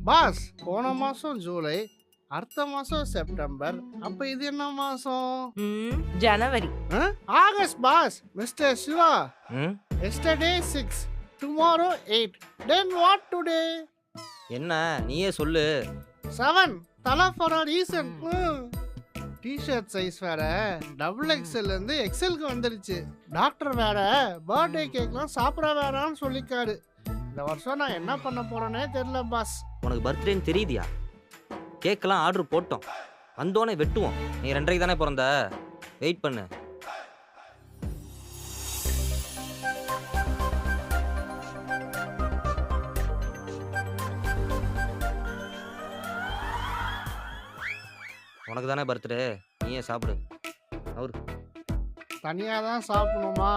Pass போன மாசம் ஜூலை, அடுத்த மாசம் செப்டம்பர். அப்ப இது என்ன மாசம்? ஜனவரி. ஆ? August boss. Mister Siva, hmm yesterday 6, tomorrow 8. Then what today? என்ன நீயே சொல்லு. 7. தலை for a reason. T-shirt size வேற டபுள் எக்ஸ்எல் இருந்து எக்ஸ்எல்க்கு வந்துருச்சு. டாக்டர் வேற பர்த்டே கேக்லாம் சாப்பிட வேணாம்னு சொல்லிக்காரு. இந்த வருஷம் நான் என்ன பண்ண போறேனே தெரியல பாஸ். உனக்கு பர்த்டேன்னு தெரியுதியா? கேக்கெல்லாம் ஆர்டர் போட்டோம், வந்தோடனே வெட்டுவோம். நீ 2:30 தானே பிறந்த, வெயிட் பண்ணு. உனக்கு தானே பர்த்டே, நீயே சாப்பிடு. அவரு தனியா தான் சாப்பிடணுமா?